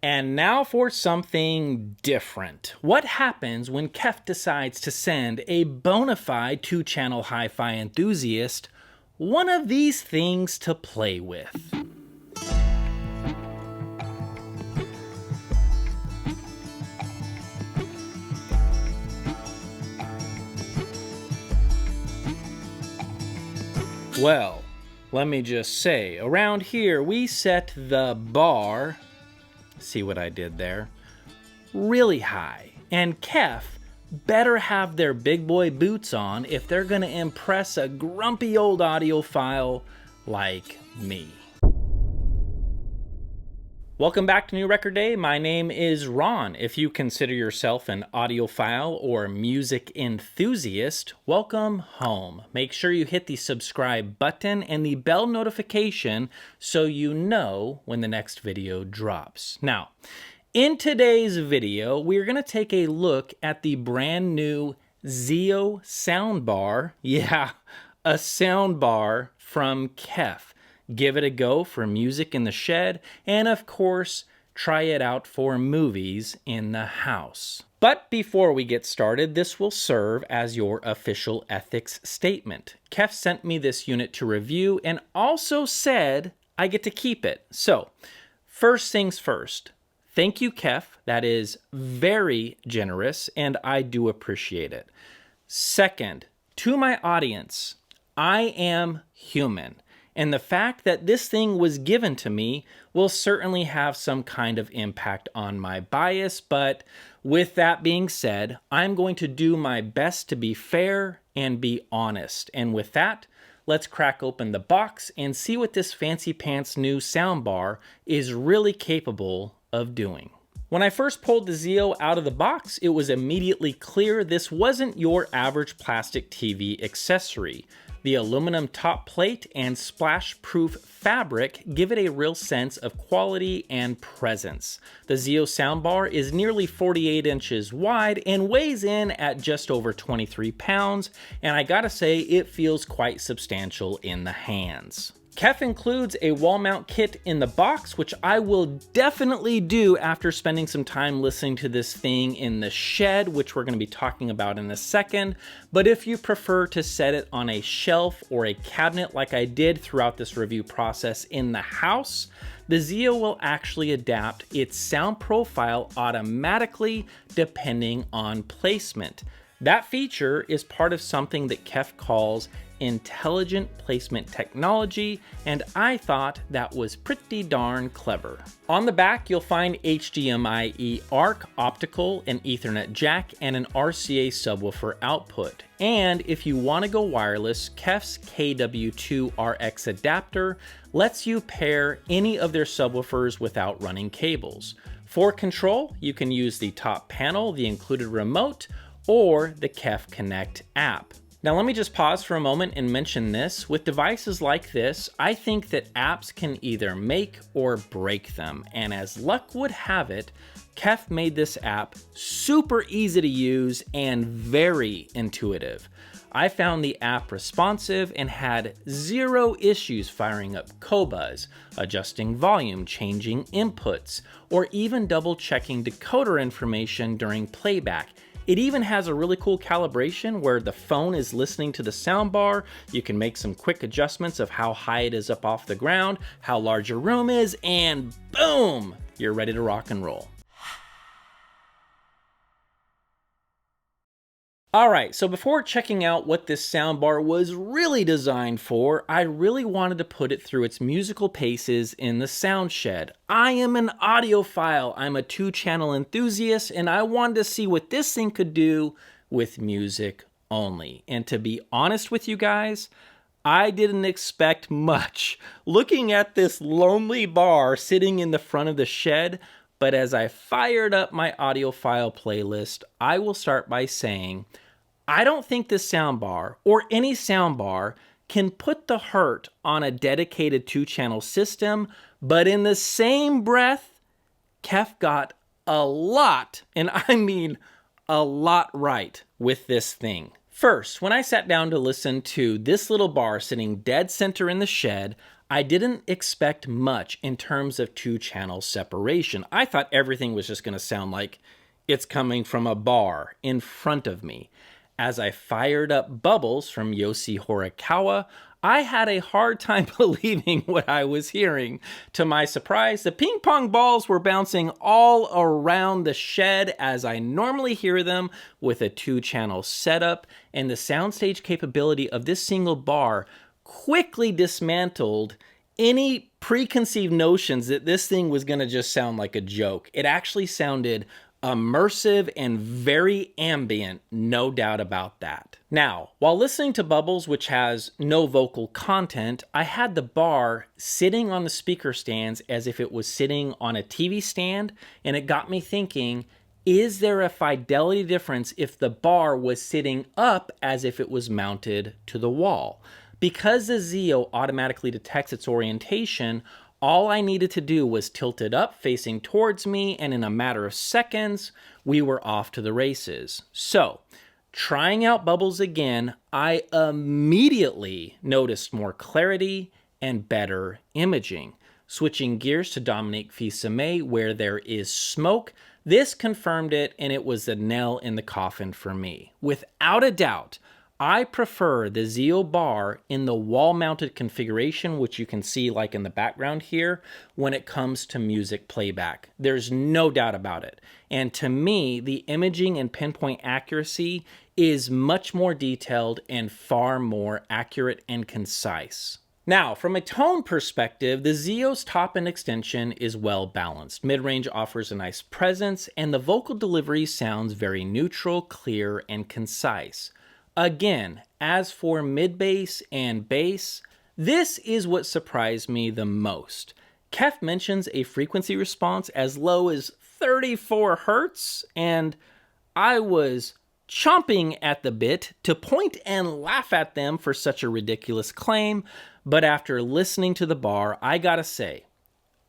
And now for something different. What happens when KEF decides to send a bona fide 2-channel hi-fi enthusiast one of these things to play with? Well, let me just say, around here we set the bar, see what I did there, really high. And KEF better have their big boy boots on if they're gonna impress a grumpy old audiophile like me. Welcome back to New Record Day. My name is Ron. If you consider yourself an audiophile or music enthusiast, welcome home. Make sure you hit the subscribe button and the bell notification so you know when the next video drops. Now, in today's video, we're going to take a look at the brand new XIO soundbar. Yeah, a soundbar from KEF. Give it a go for music in the shed, and of course, try it out for movies in the house. But before we get started, this will serve as your official ethics statement. KEF sent me this unit to review and also said I get to keep it. So, first things first. Thank you, KEF. That is very generous, and I do appreciate it. Second, to my audience, I am human. And the fact that this thing was given to me will certainly have some kind of impact on my bias, but with that being said, I'm going to do my best to be fair and be honest. And with that, let's crack open the box and see what this fancy pants new soundbar is really capable of doing. When I first pulled the XIO out of the box, it was immediately clear this wasn't your average plastic TV accessory. The aluminum top plate and splash-proof fabric give it a real sense of quality and presence. The XIO soundbar is nearly 48 inches wide and weighs in at just over 23 pounds, and I gotta say, it feels quite substantial in the hands. KEF includes a wall mount kit in the box, which I will definitely do after spending some time listening to this thing in the shed, which we're going to be talking about in a second. But if you prefer to set it on a shelf or a cabinet like I did throughout this review process in the house, the XIO will actually adapt its sound profile automatically depending on placement. That feature is part of something that KEF calls intelligent placement technology, and I thought that was pretty darn clever. On the back, you'll find HDMI eARC optical, an Ethernet jack, and an RCA subwoofer output. And if you want to go wireless, KEF's KW2RX adapter lets you pair any of their subwoofers without running cables. For control, you can use the top panel, the included remote, or the KEF Connect app. Now let me just pause for a moment and mention this. With devices like this, I think that apps can either make or break them. And as luck would have it, KEF made this app super easy to use and very intuitive. I found the app responsive and had zero issues firing up Qobuz, adjusting volume, changing inputs, or even double checking decoder information during playback. It even has a really cool calibration where the phone is listening to the soundbar. You can make some quick adjustments of how high it is up off the ground, how large your room is, and boom, you're ready to rock and roll. Alright, so before checking out what this soundbar was really designed for, I really wanted to put it through its musical paces in the SoundShed. I am an audiophile, I'm a 2-channel enthusiast, and I wanted to see what this thing could do with music only. And to be honest with you guys, I didn't expect much. Looking at this lonely bar sitting in the front of the shed, but as I fired up my audiophile playlist, I will start by saying, I don't think this soundbar, or any soundbar, can put the hurt on a dedicated 2-channel system, but in the same breath, KEF got a lot, and I mean a lot right with this thing. First, when I sat down to listen to this little bar sitting dead center in the shed, I didn't expect much in terms of two-channel separation. I thought everything was just going to sound like it's coming from a bar in front of me. As I fired up Bubbles from Yoshi Horikawa, I had a hard time believing what I was hearing. To my surprise, the ping pong balls were bouncing all around the shed as I normally hear them with a two-channel setup, and the soundstage capability of this single bar quickly dismantled any preconceived notions that this thing was going to just sound like a joke. It actually sounded immersive and very ambient, no doubt about that. Now, while listening to Bubbles, which has no vocal content, I had the bar sitting on the speaker stands as if it was sitting on a TV stand, and it got me thinking, is there a fidelity difference if the bar was sitting up as if it was mounted to the wall? Because the XIO automatically detects its orientation, all I needed to do was tilt it up facing towards me, and in a matter of seconds, we were off to the races. So, trying out Bubbles again, I immediately noticed more clarity and better imaging. Switching gears to Dominique Fils-Aimé, where there is smoke, this confirmed it, and it was the nail in the coffin for me. Without a doubt, I prefer the XIO bar in the wall-mounted configuration, which you can see like in the background here, when it comes to music playback. There's no doubt about it. And to me, the imaging and pinpoint accuracy is much more detailed and far more accurate and concise. Now, from a tone perspective, the XIO's top-end extension is well balanced. Mid-range offers a nice presence, and the vocal delivery sounds very neutral, clear, and concise. Again, as for mid-bass and bass, this is what surprised me the most. KEF mentions a frequency response as low as 34 Hertz, and I was chomping at the bit to point and laugh at them for such a ridiculous claim, but after listening to the bar, I gotta say,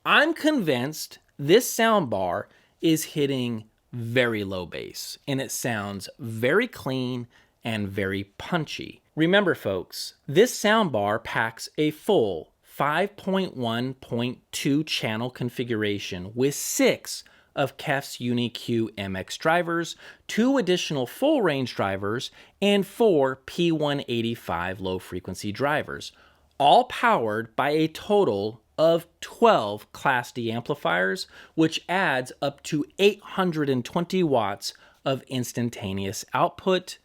I'm convinced this soundbar is hitting very low bass, and it sounds very clean and very punchy. Remember folks, this soundbar packs a full 5.1.2 channel configuration with 6 of KEF's Uni-Q MX drivers, 2 additional full range drivers, and 4 P185 low frequency drivers, all powered by a total of 12 Class D amplifiers, which adds up to 820 watts of instantaneous output.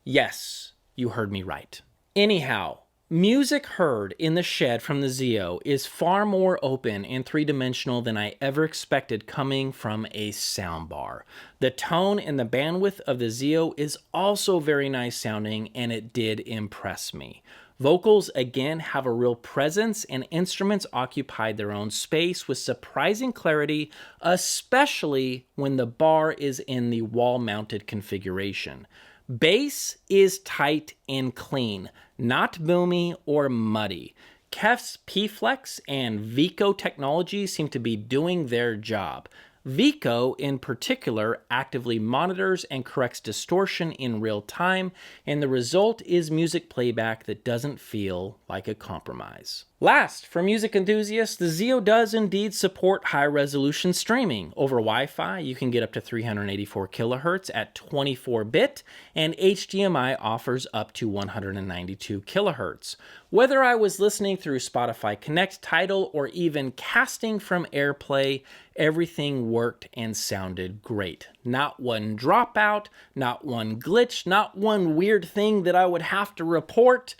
Yes, you heard me right. Anyhow, music heard in the shed from the XIO is far more open and three-dimensional than I ever expected coming from a soundbar. The tone and the bandwidth of the XIO is also very nice sounding, and it did impress me. Vocals again have a real presence, and instruments occupied their own space with surprising clarity, especially when the bar is in the wall-mounted configuration. Bass is tight and clean, not boomy or muddy. KEF's P-Flex and Vico technology seem to be doing their job. Vico, in particular, actively monitors and corrects distortion in real time, and the result is music playback that doesn't feel like a compromise. Last, for music enthusiasts, the XIO does indeed support high-resolution streaming. Over Wi-Fi, you can get up to 384 kilohertz at 24-bit, and HDMI offers up to 192 kilohertz. Whether I was listening through Spotify Connect, Tidal, or even casting from AirPlay, everything worked and sounded great. Not one dropout, not one glitch, not one weird thing that I would have to report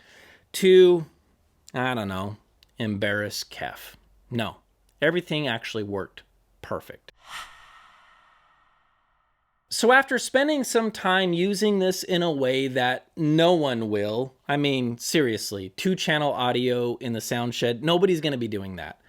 to, I don't know, embarrass KEF. No, everything actually worked perfect. So after spending some time using this in a way that no one will, I mean, seriously, 2-channel audio in the SoundShed, nobody's going to be doing that.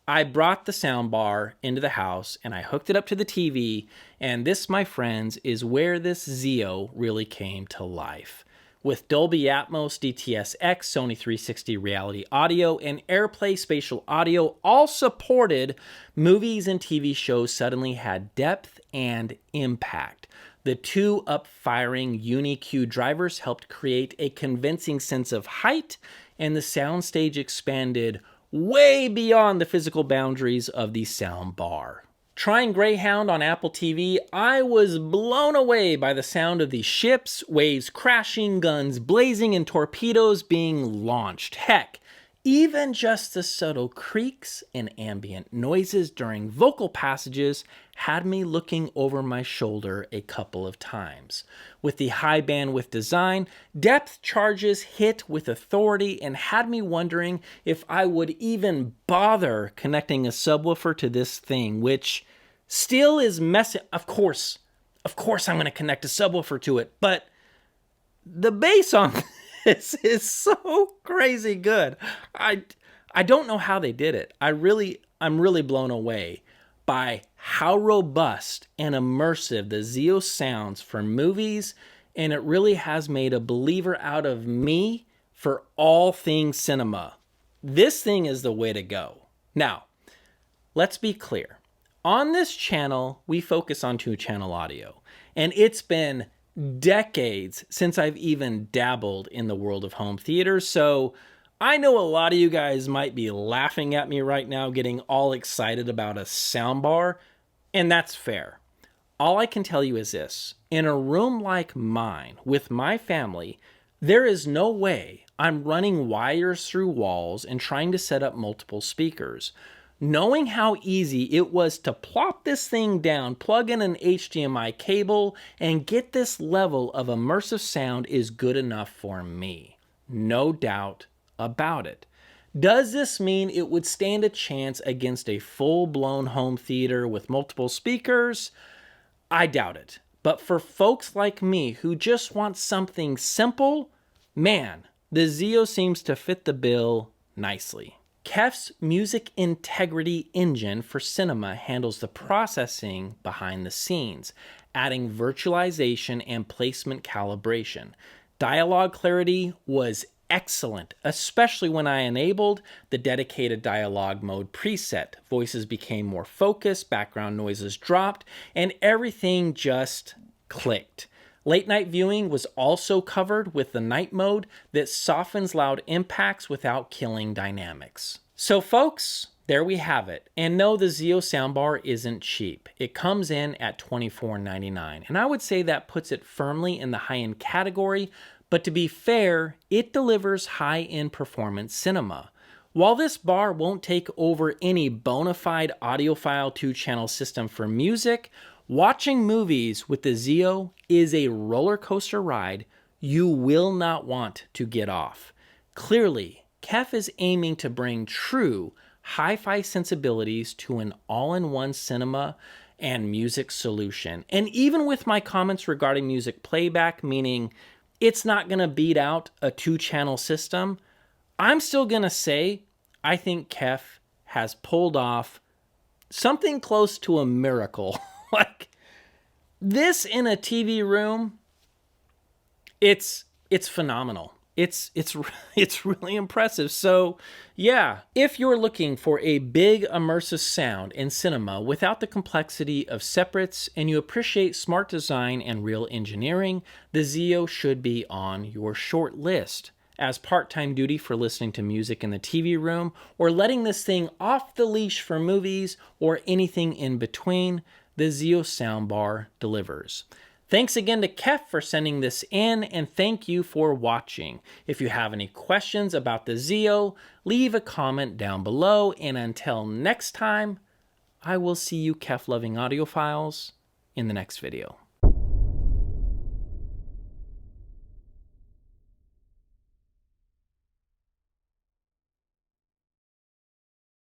I brought the soundbar into the house and I hooked it up to the TV, and this, my friends, is where this XIO really came to life. With Dolby Atmos, DTS-X, Sony 360 Reality Audio, and AirPlay Spatial Audio all supported, movies and TV shows suddenly had depth and impact. The 2 up-firing Uni-Q drivers helped create a convincing sense of height, and the soundstage expanded way beyond the physical boundaries of the soundbar. Trying Greyhound on Apple TV, I was blown away by the sound of the ships, waves crashing, guns blazing, and torpedoes being launched. Heck, even just the subtle creaks and ambient noises during vocal passages had me looking over my shoulder a couple of times. With the high bandwidth design, depth charges hit with authority and had me wondering if I would even bother connecting a subwoofer to this thing, which still is messy. Of course I'm going to connect a subwoofer to it, but the bass on this is so crazy good. I don't know how they did it. I'm really blown away by how robust and immersive the XIO sounds for movies, and it really has made a believer out of me for all things cinema. This thing is the way to go. Now, let's be clear. On this channel, we focus on two-channel audio, and it's been decades since I've even dabbled in the world of home theater, so I know a lot of you guys might be laughing at me right now, getting all excited about a soundbar, and that's fair. All I can tell you is this: in a room like mine, with my family, there is no way I'm running wires through walls and trying to set up multiple speakers. Knowing how easy it was to plop this thing down, plug in an HDMI cable, and get this level of immersive sound is good enough for me. No doubt about it. Does this mean it would stand a chance against a full-blown home theater with multiple speakers? I doubt it. But for folks like me who just want something simple, man, the XIO seems to fit the bill nicely. KEF's Music Integrity Engine for cinema handles the processing behind the scenes, adding virtualization and placement calibration. Dialogue clarity was excellent, especially when I enabled the dedicated dialogue mode preset. Voices became more focused, background noises dropped, and everything just clicked. Late night viewing was also covered with the night mode that softens loud impacts without killing dynamics. So folks, there we have it. And no, the XIO soundbar isn't cheap. It comes in at $24.99, and I would say that puts it firmly in the high-end category, but to be fair, it delivers high-end performance cinema. While this bar won't take over any bona fide audiophile 2-channel system for music, watching movies with the XIO is a roller coaster ride you will not want to get off. Clearly, KEF is aiming to bring true HiFi sensibilities to an all-in-one cinema and music solution. And even with my comments regarding music playback, meaning it's not going to beat out a 2-channel system, I'm still going to say I think KEF has pulled off something close to a miracle. Like, this in a TV room, it's phenomenal. It's really impressive. So yeah, if you're looking for a big immersive sound in cinema without the complexity of separates and you appreciate smart design and real engineering, the XIO should be on your short list. As part-time duty for listening to music in the TV room, or letting this thing off the leash for movies, or anything in between, the XIO soundbar delivers. Thanks again to KEF for sending this in, and thank you for watching. If you have any questions about the XIO, leave a comment down below, and until next time, I will see you KEF-loving audiophiles in the next video.